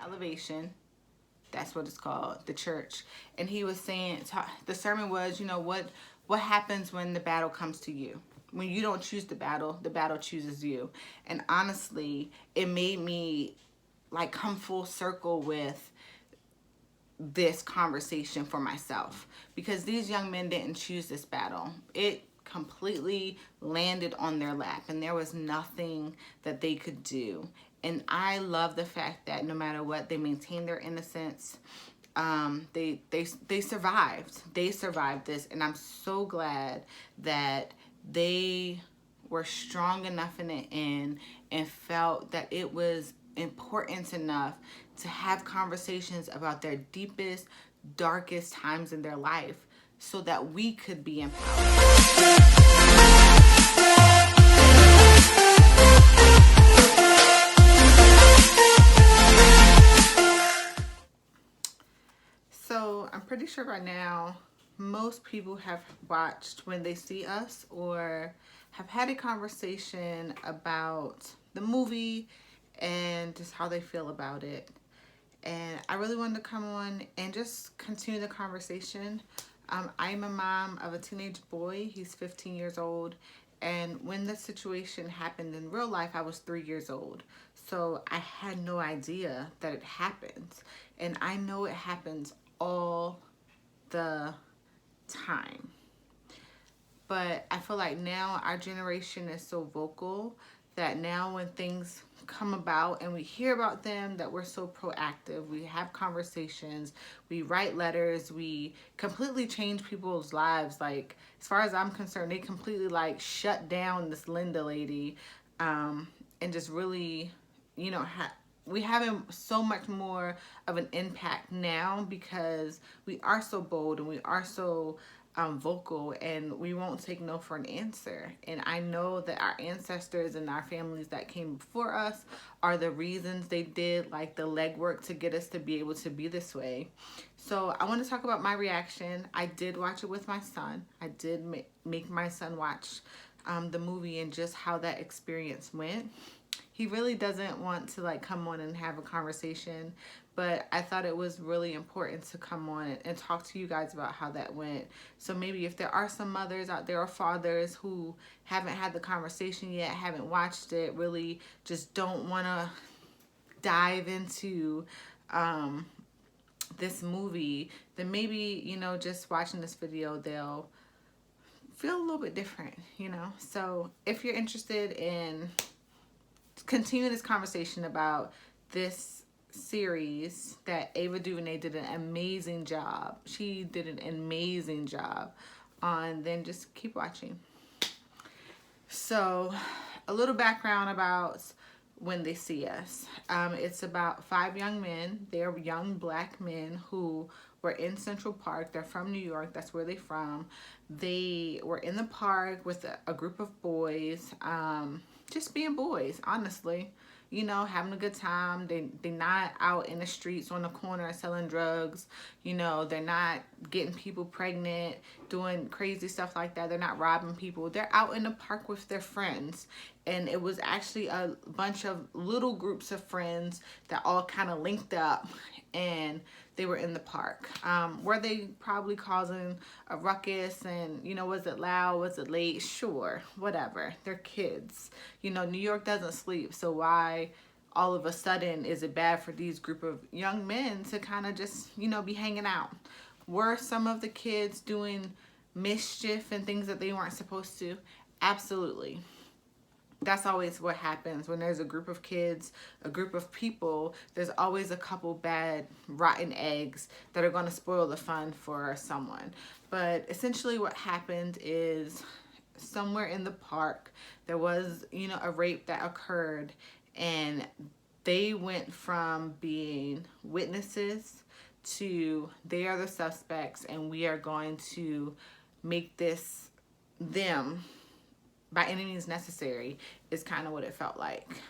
Elevation. That's what it's called, the church. And he was saying, the sermon was, what happens when the battle comes to you? When you don't choose the battle chooses you. And honestly, it made me like come full circle with this conversation for myself, because these young men didn't choose this battle. It completely landed on their lap, and there was nothing that they could do. And I love the fact that no matter what, they maintained their innocence. They survived. They survived this, and I'm so glad that they were strong enough in the end and felt that it was important enough to have conversations about their deepest, darkest times in their life so that we could be empowered. So I'm pretty sure by now most people have watched When They See Us or have had a conversation about the movie and just how they feel about it. And I really wanted to come on and just continue the conversation. I'm a mom of a teenage boy. He's 15 years old. And when the situation happened in real life, I was 3 years old. So I had no idea that it happened. And I know it happens all the time. But I feel like now our generation is so vocal that now when things come about and we hear about them, that we're so proactive. We have conversations, we write letters, we completely change people's lives. Like, as far as I'm concerned, they completely like shut down this Linda lady, and just really, we having so much more of an impact now because we are so bold and we are so vocal, and we won't take no for an answer. And I know that our ancestors and our families that came before us are the reasons they did like the legwork to get us to be able to be this way. So I want to talk about my reaction. I did watch it with my son. I did make my son watch the movie and just how that experience went. He really doesn't want to like come on and have a conversation, but I thought it was really important to come on and talk to you guys about how that went. So maybe if there are some mothers out there or fathers who haven't had the conversation yet, haven't watched it, really just don't want to dive into this movie, then maybe, just watching this video, they'll feel a little bit different, So if you're interested in continue this conversation about this series that Ava DuVernay did an amazing job. She did an amazing job on, then just keep watching. So a little background about When They See Us. It's about 5 young men. They're young black men who were in Central Park. They're from New York. That's where they're from. They were in the park with a group of boys, just being boys, honestly, having a good time. They're not out in the streets on the corner selling drugs. They're not getting people pregnant, doing crazy stuff like that. They're not robbing people. They're out in the park with their friends. And it was actually a bunch of little groups of friends that all kind of linked up, and they were in the park. Were they probably causing a ruckus and, was it loud? Was it late? Sure, whatever. They're kids. New York doesn't sleep. So why all of a sudden is it bad for these group of young men to kind of just, be hanging out? Were some of the kids doing mischief and things that they weren't supposed to? Absolutely. That's always what happens when there's a group of kids, a group of people. There's always a couple bad, rotten eggs that are going to spoil the fun for someone. But essentially what happened is somewhere in the park, there was, a rape that occurred, and they went from being witnesses to they are the suspects, and we are going to make this them by any means necessary, is kind of what it felt like.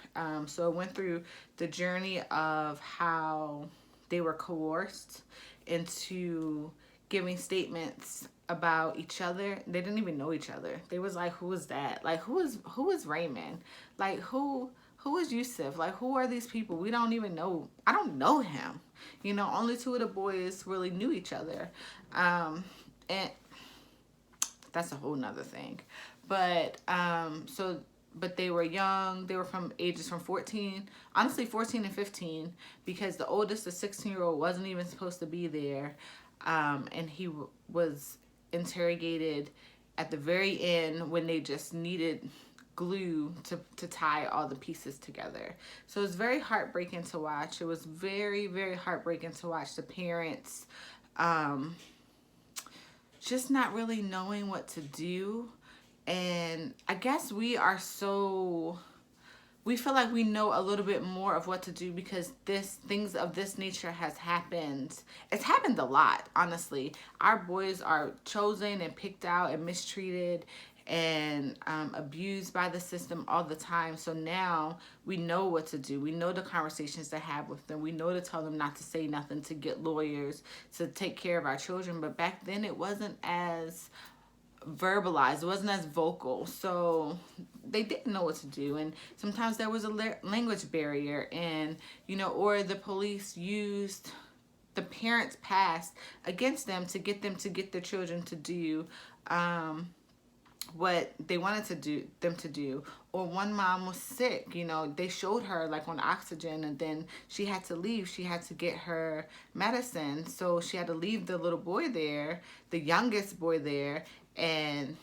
So it went through the journey of how they were coerced into giving statements about each other. They didn't even know each other. They was like, who is that? Like, who is Raymond? Like, who who is Yusuf? Like, who are these people? We don't even know. I don't know him. You know, only two of the boys really knew each other. And that's a whole nother thing. But, but they were young. They were from ages from 14, honestly 14 and 15, because the oldest, the 16-year-old, wasn't even supposed to be there. And he was interrogated at the very end when they just needed glue to tie all the pieces together. So it was very heartbreaking to watch. It was very, very heartbreaking to watch the parents just not really knowing what to do. And I guess we feel like we know a little bit more of what to do because things of this nature has happened. It's happened a lot, honestly. Our boys are chosen and picked out and mistreated and abused by the system all the time. So now we know what to do. We know the conversations to have with them. We know to tell them not to say nothing, to get lawyers, to take care of our children. But back then it wasn't as verbalized, it wasn't as vocal, so they didn't know what to do. And sometimes there was a language barrier, and or the police used the parents' past against them to get their children to do what they wanted them to do. Or one mom was sick, they showed her like on oxygen, and then she had to leave. She had to get her medicine, so she had to leave the little boy there, the youngest boy there. And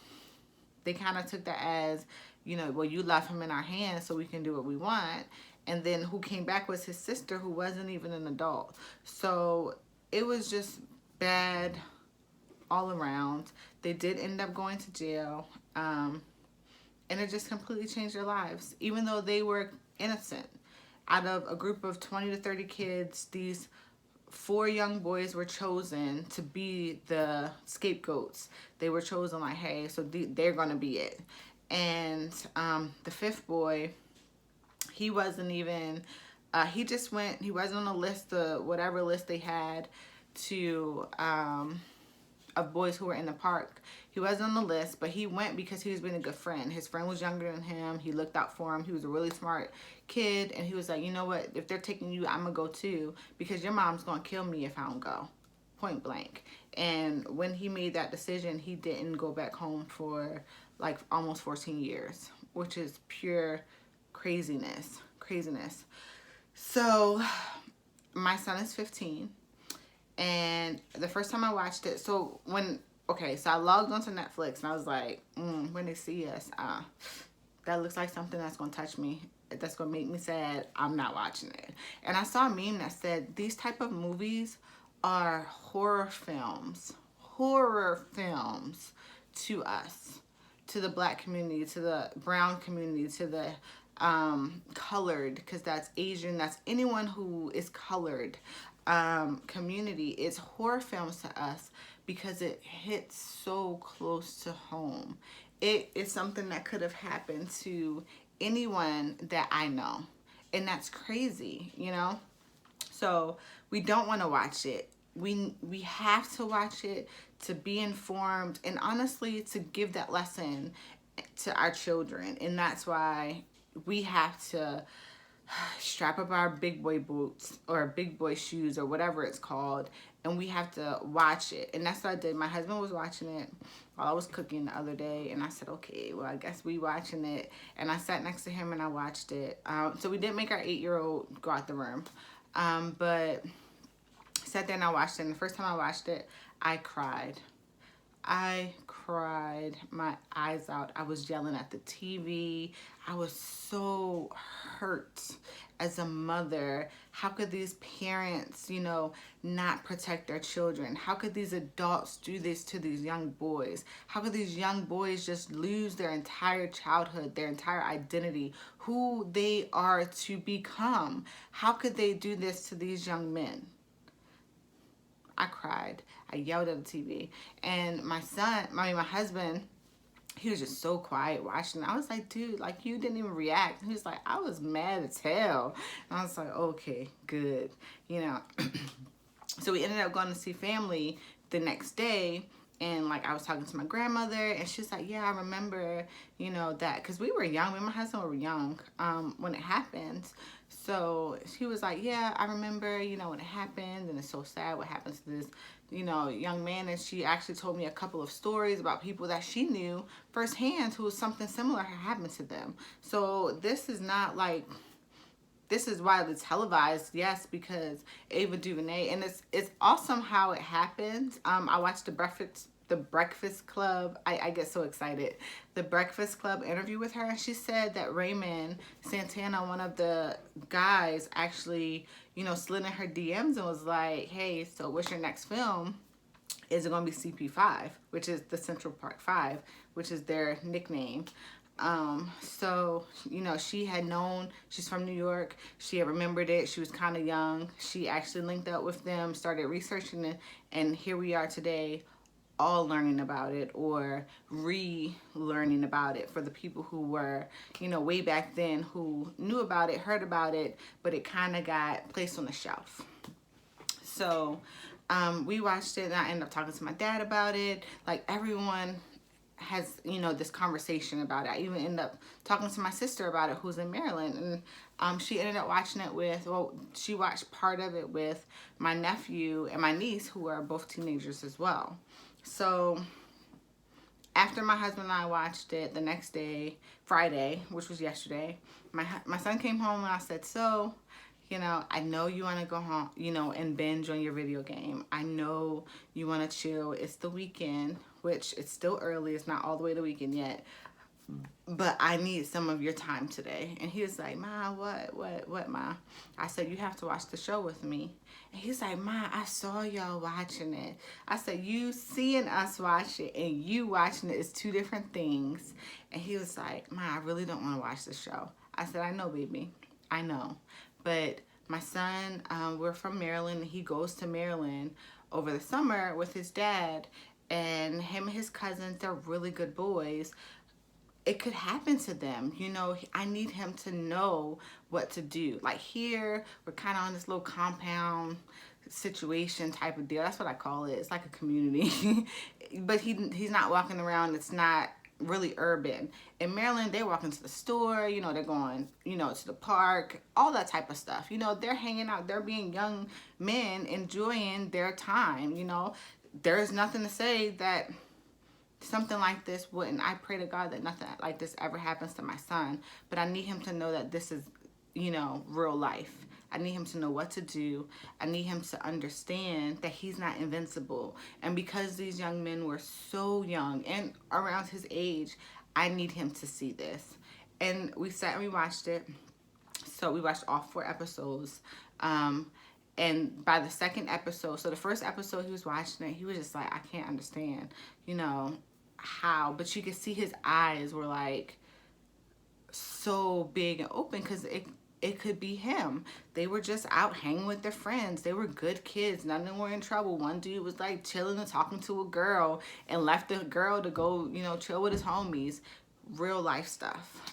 they kind of took that as, well, you left him in our hands so we can do what we want. And then who came back was his sister, who wasn't even an adult. So it was just bad all around. They did end up going to jail. And it just completely changed their lives. Even though they were innocent. Out of a group of 20 to 30 kids, these 4 young boys were chosen to be the scapegoats. They were chosen like, hey, so they're going to be it. And the 5th boy, he wasn't even, he just went, he wasn't on a list, whatever list they had to, of boys who were in the park. He wasn't on the list, but he went because he was being a good friend. His friend was younger than him. He looked out for him. He was a really smart kid, and he was like, you know what? If they're taking you, I'm going to go too, because your mom's going to kill me if I don't go. Point blank. And when he made that decision, he didn't go back home for like almost 14 years, which is pure craziness. So my son is 15. And the first time I watched it, so I logged onto Netflix and I was like, when they see us, that looks like something that's going to touch me, that's going to make me sad. I'm not watching it. And I saw a meme that said, these type of movies are horror films to us, to the Black community, to the brown community, to the colored, because that's Asian, that's anyone who is colored community. It's horror films to us because it hits so close to home. It is something that could have happened to anyone that I know, and that's crazy, So we don't want to watch it. We have to watch it to be informed, and honestly to give that lesson to our children. And that's why we have to strap up our big boy boots or big boy shoes or whatever it's called, and we have to watch it. And that's what I did. My husband was watching it while I was cooking the other day, and I said, okay, well, I guess we watching it. And I sat next to him and I watched it. So we didn't make our 8-year-old go out the room, but sat there and I watched it. And the first time I watched it, I cried my eyes out. I was yelling at the TV. I was so hurt as a mother. How could these parents, not protect their children? How could these adults do this to these young boys? How could these young boys just lose their entire childhood, their entire identity, who they are to become? How could they do this to these young men? I cried. I yelled at the TV. And my husband, he was just so quiet watching. I was like, dude, like, you didn't even react. He was like, I was mad as hell. And I was like, okay, good. So we ended up going to see family the next day. And like I was talking to my grandmother, and she's like, yeah, I remember, you know, that, because we were young, me and my husband were young when it happened. So she was like, yeah, I remember, you know, when it happened, and it's so sad what happens to this, you know, young man. And she actually told me a couple of stories about people that she knew firsthand who something similar had happened to them. So this is not like, this is widely televised, yes, because Ava DuVernay, and it's awesome how it happens. I watched the Breakfast Club. I get so excited. The Breakfast Club interview with her, and she said that Raymond Santana, one of the guys, actually, you know, slid in her DMs and was like, hey, so what's your next film? Is it going to be CP5, which is the Central Park 5, which is their nickname. So, you know, she had known, she's from New York. She had remembered it. She was kind of young. She actually linked up with them, started researching it, and here we are today, all learning about it or relearning about it for the people who were, you know, way back then who knew about it, heard about it, but it kind of got placed on the shelf. So, we watched it, and I ended up talking to my dad about it. Like, everyone has, you know, this conversation about it. I even ended up talking to my sister about it, who's in Maryland, and she ended up watching it with, well, she watched part of it with my nephew and my niece, who are both teenagers as well. So after my husband and I watched it, the next day, Friday, which was yesterday, my son came home, and I said, so, you know, I know you want to go home, you know, and binge on your video game. I know you want to chill. It's the weekend, which it's still early. It's not all the way to weekend yet. But I need some of your time today. And he was like, Ma, what, Ma? I said, you have to watch the show with me. And he's like, Ma, I saw y'all watching it. I said, you seeing us watch it and you watching it is two different things. And he was like, Ma, I really don't want to watch the show. I said, I know, baby. I know. But my son, we're from Maryland. He goes to Maryland over the summer with his dad. And him and his cousins, they're really good boys. It could happen to them, you know. I need him to know what to do. Like, here, we're kind of on this little compound situation type of deal. That's what I call it. It's like a community. But he's not walking around. It's not really urban. In Maryland, they walk into the store, you know, they're going, you know, to the park, all that type of stuff. You know, they're hanging out. They're being young men enjoying their time, you know. There's nothing to say that something like this wouldn't. I pray to God that nothing like this ever happens to my son, but I need him to know that this is, you know, real life. I need him to know what to do. I need him to understand that he's not invincible. And because these young men were so young and around his age, I need him to see this. And we sat and we watched it. So we watched all 4 episodes. And by the second episode, so the first episode he was watching it, he was just like, I can't understand, you know, how. But you could see his eyes were like so big and open, because it could be him. They were just out hanging with their friends. They were good kids. None of them were in trouble. One dude was like chilling and talking to a girl and left the girl to go, you know, chill with his homies. Real life stuff.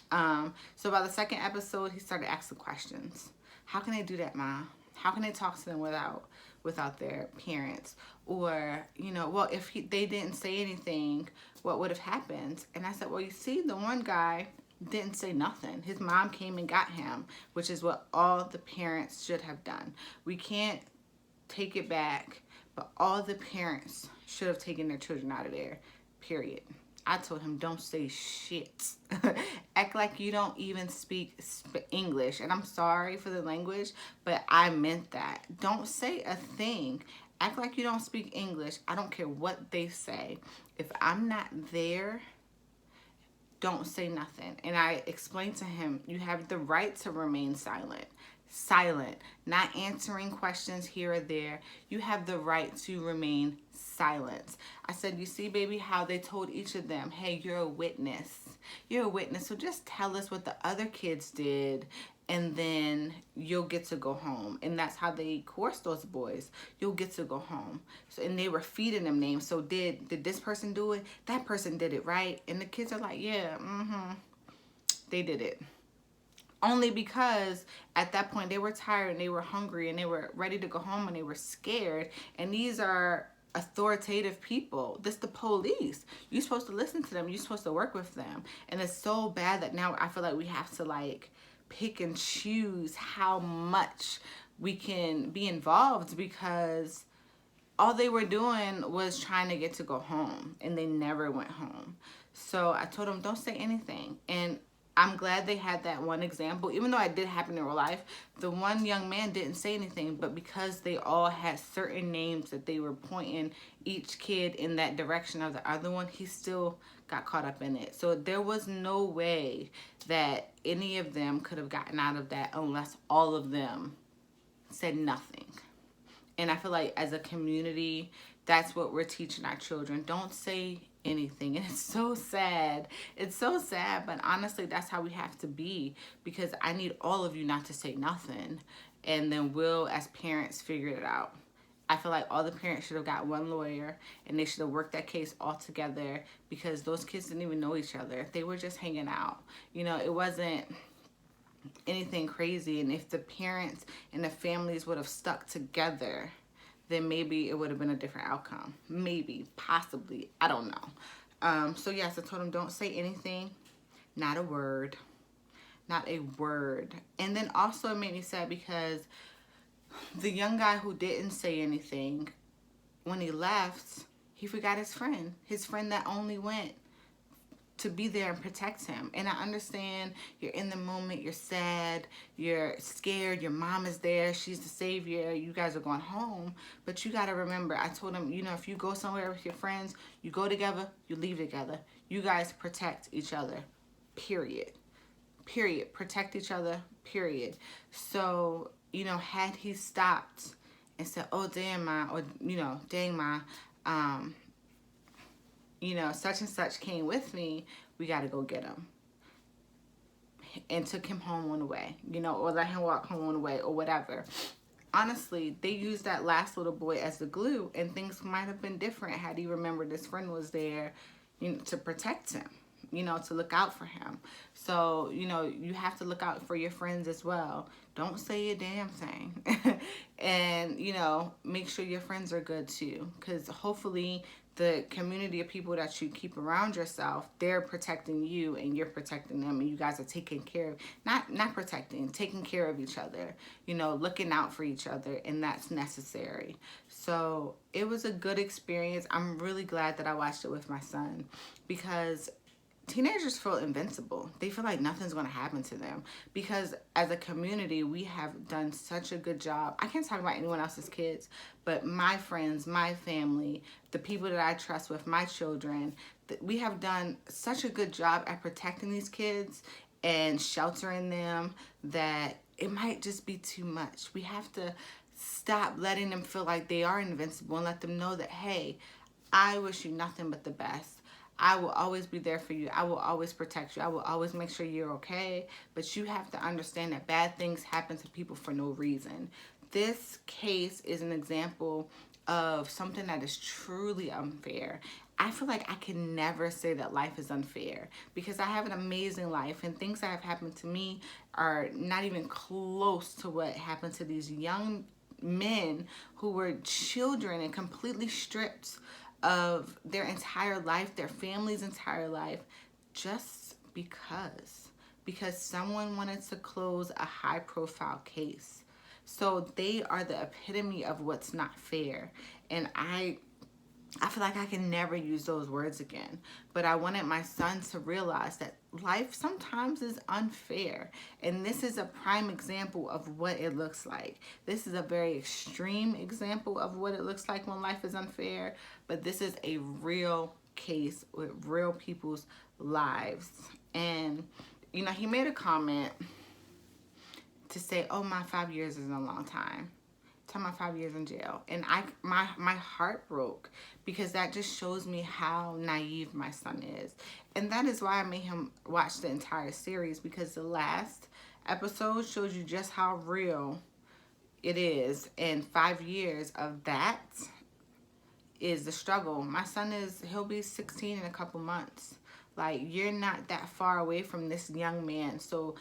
So by the second episode, he started asking questions. How can they do that, Ma? How can they talk to them without their parents? Or, you know, well, if they didn't say anything, what would have happened? And I said, well, you see, the one guy didn't say nothing. His mom came and got him, which is what all the parents should have done. We can't take it back, but all the parents should have taken their children out of there, period. I told him, don't say shit. Act like you don't even speak English. And I'm sorry for the language, but I meant that. Don't say a thing. Act like you don't speak English. I don't care what they say. If I'm not there, don't say nothing. And I explained to him, you have the right to remain silent. Silent, not answering questions here or there. You have the right to remain silent. I said, you see, baby, how they told each of them, hey, you're a witness. You're a witness, so just tell us what the other kids did, and then you'll get to go home. And that's how they coerced those boys. You'll get to go home. So, and they were feeding them names. So did this person do it? That person did it, right? And the kids are like, yeah, they did it. Only because at that point they were tired and they were hungry and they were ready to go home and they were scared. And these are authoritative people. This the police. You're supposed to listen to them. You're supposed to work with them. And it's so bad that now I feel like we have to like pick and choose how much we can be involved, because all they were doing was trying to get to go home, and they never went home. So I told them, don't say anything. And I'm glad they had that one example, even though it did happen in real life. The one young man didn't say anything, but because they all had certain names that they were pointing each kid in that direction of the other one, he still got caught up in it. So there was no way that any of them could have gotten out of that unless all of them said nothing. And I feel like as a community, that's what we're teaching our children. Don't say anything. And it's so sad. It's so sad, but honestly, that's how we have to be, because I need all of you not to say nothing. And then we'll, as parents, figure it out. I feel like all the parents should have got one lawyer, and they should have worked that case all together, because those kids didn't even know each other. They were just hanging out. You know, it wasn't anything crazy. And if the parents and the families would have stuck together, then maybe it would have been a different outcome. Maybe, possibly, I don't know. So yes, I told him, don't say anything, not a word, not a word. And then also it made me sad because the young guy who didn't say anything, when he left, he forgot his friend that only went to be there and protect him. And I understand you're in the moment, you're sad, you're scared, your mom is there, she's the savior, you guys are going home. But you gotta remember, I told him, you know, if you go somewhere with your friends, you go together, you leave together. You guys protect each other, period. Period. Protect each other, period. So, you know, had he stopped and said, oh, damn, ma, or, you know, dang, ma, you know, such and such came with me, we got to go get him. And took him home on the way, you know, or let him walk home on the way or whatever. Honestly, they used that last little boy as the glue, and things might have been different had he remembered his friend was there, you know, to protect him, you know, to look out for him. So, you know, you have to look out for your friends as well. Don't say a damn thing. And, you know, make sure your friends are good too, because hopefully the community of people that you keep around yourself, they're protecting you and you're protecting them, and you guys are taking care of, not protecting, taking care of each other, you know, looking out for each other, and that's necessary. So it was a good experience. I'm really glad that I watched it with my son, because teenagers feel invincible. They feel like nothing's going to happen to them, because as a community, we have done such a good job. I can't talk about anyone else's kids, but my friends, my family, the people that I trust with my children, we have done such a good job at protecting these kids and sheltering them that it might just be too much. We have to stop letting them feel like they are invincible and let them know that, hey, I wish you nothing but the best. I will always be there for you. I will always protect you. I will always make sure you're okay. But you have to understand that bad things happen to people for no reason. This case is an example of something that is truly unfair. I feel like I can never say that life is unfair, because I have an amazing life, and things that have happened to me are not even close to what happened to these young men who were children and completely stripped of their entire life, their family's entire life, just because someone wanted to close a high profile case. So they are the epitome of what's not fair. And I feel like I can never use those words again. But I wanted my son to realize that life sometimes is unfair. And this is a prime example of what it looks like. This is a very extreme example of what it looks like when life is unfair. But this is a real case with real people's lives. And, you know, he made a comment to say, oh, my 5 years is a long time. To my 5 years in jail. And my heart broke, because that just shows me how naive my son is. And that is why I made him watch the entire series, because the last episode shows you just how real it is. And 5 years of that is the struggle. My son he'll be 16 in a couple months. Like, you're not that far away from this young man. So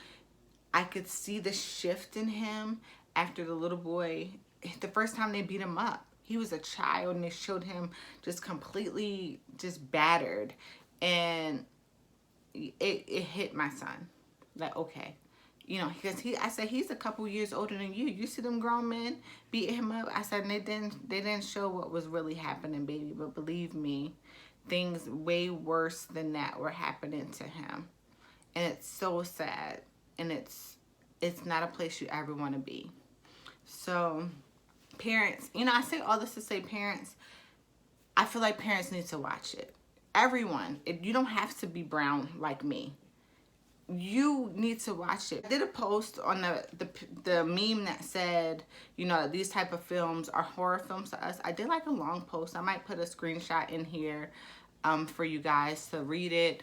I could see the shift in him after the little boy, the first time they beat him up. He was a child, and they showed him just completely just battered. And it hit my son. Like, okay. You know, because I said, he's a couple years older than you. You see them grown men beating him up? I said, and they didn't show what was really happening, baby. But believe me, things way worse than that were happening to him. And it's so sad. And it's not a place you ever want to be. So, parents, you know, I say all this to say, parents, I feel like parents need to watch it. Everyone, you don't have to be brown like me. You need to watch it. I did a post on the meme that said, you know, these type of films are horror films to us. I did like a long post. I might put a screenshot in here for you guys to read it.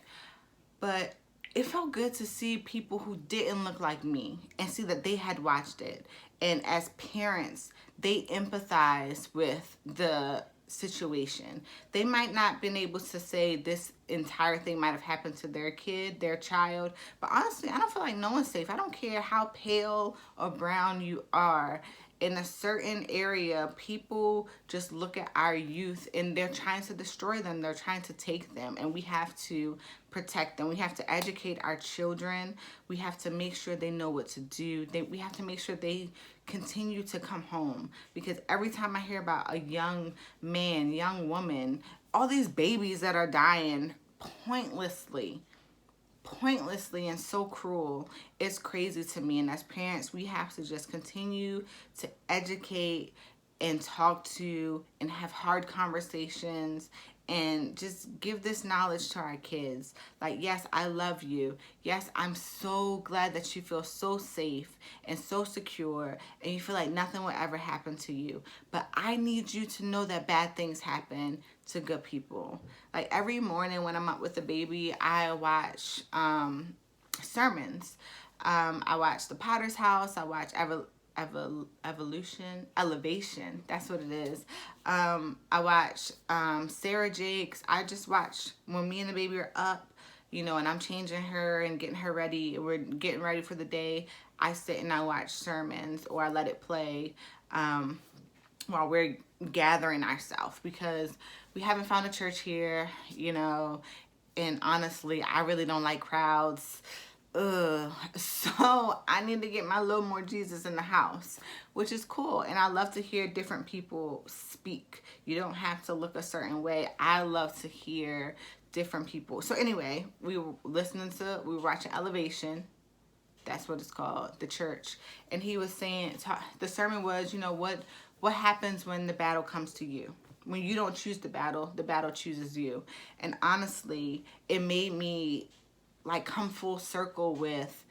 But it felt good to see people who didn't look like me and see that they had watched it. And as parents, they empathize with the situation. They might not been able to say this entire thing might have happened to their kid, their child, but honestly, I don't feel like no one's safe. I don't care how pale or brown you are. In a certain area, people just look at our youth and they're trying to destroy them. They're trying to take them, and we have to protect them. We have to educate our children. We have to make sure they know what to do. We have to make sure they continue to come home, because every time I hear about a young man, young woman, all these babies that are dying pointlessly and so cruel, it's crazy to me. And as parents, we have to just continue to educate and talk to and have hard conversations and just give this knowledge to our kids. Like, yes, I love you. Yes, I'm so glad that you feel so safe and so secure and you feel like nothing will ever happen to you. But I need you to know that bad things happen to good people. Like, every morning when I'm up with the baby, I watch sermons. I watch The Potter's House. I watch Elevation, that's what it is. I watch Sarah Jakes. I just watch when me and the baby are up, you know, and I'm changing her and getting her ready, we're getting ready for the day. I sit and I watch sermons, or I let it play while we're gathering ourselves, because we haven't found a church here, you know, and honestly, I really don't like crowds. So I need to get my little more Jesus in the house, which is cool. And I love to hear different people speak. You don't have to look a certain way. I love to hear different people. So anyway, we were watching Elevation. That's what it's called, the church. And he was saying, the sermon was, you know, what happens when the battle comes to you? When you don't choose the battle chooses you. And honestly, it made me like come full circle with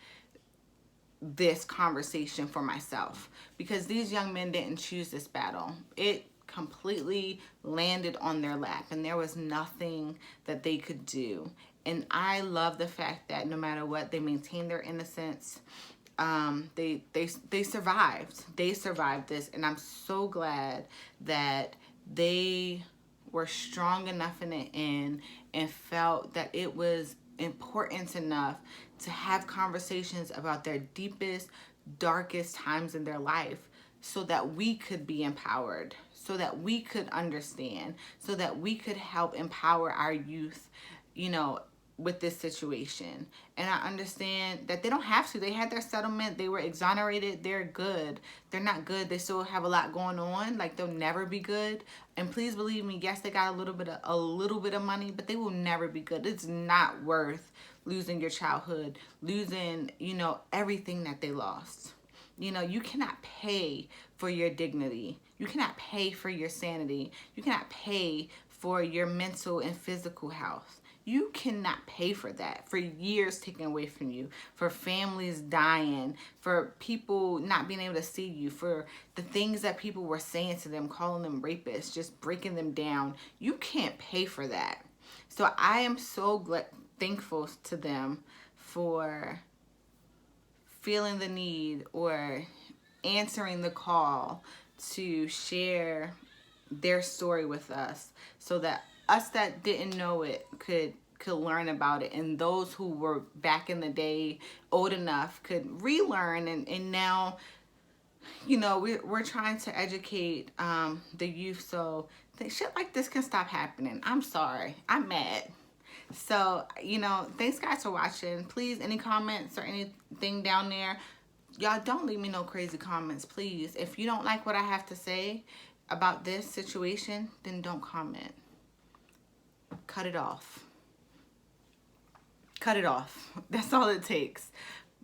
this conversation for myself, because these young men didn't choose this battle. It completely landed on their lap, and there was nothing that they could do. And I love the fact that no matter what, they maintained their innocence. They survived. They survived this, and I'm so glad that they were strong enough in the end and felt that it was important enough to have conversations about their deepest, darkest times in their life, so that we could be empowered, so that we could understand, so that we could help empower our youth, you know, with this situation. And I understand that they don't have to. They had their settlement. They were exonerated. They're good. They're not good. They still have a lot going on. Like, they'll never be good. And please believe me, yes, they got a little bit of money, but they will never be good. It's not worth losing your childhood, losing, you know, everything that they lost. You know, you cannot pay for your dignity. You cannot pay for your sanity. You cannot pay for your mental and physical health. You cannot pay for that, for years taken away from you, for families dying, for people not being able to see you, for the things that people were saying to them, calling them rapists, just breaking them down. You can't pay for that. So I am so thankful to them for feeling the need or answering the call to share their story with us, so that us that didn't know it could learn about it, and those who were back in the day old enough could relearn and now you know, we're trying to educate the youth so shit like this can stop happening. I'm sorry. I'm mad. So, you know, thanks guys for watching. Please, any comments or anything down there, y'all don't leave me no crazy comments, please. If you don't like what I have to say about this situation, then don't comment. Cut it off. Cut it off. That's all it takes.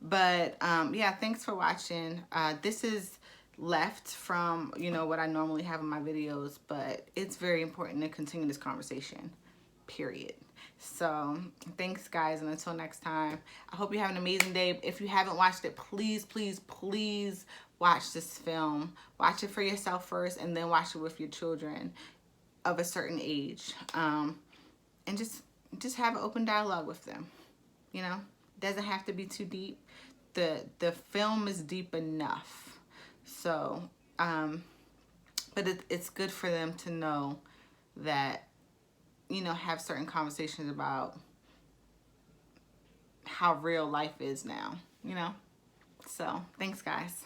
But yeah, thanks for watching. This is left from, you know, what I normally have in my videos, but it's very important to continue this conversation, period. So thanks guys, and until next time, I hope you have an amazing day. If you haven't watched it, please, please, please watch this film. Watch it for yourself first, and then watch it with your children of a certain age, and just have an open dialogue with them. You know, doesn't have to be too deep. The film is deep enough. So but it's good for them to know that, you know, have certain conversations about how real life is now, you know. So thanks guys.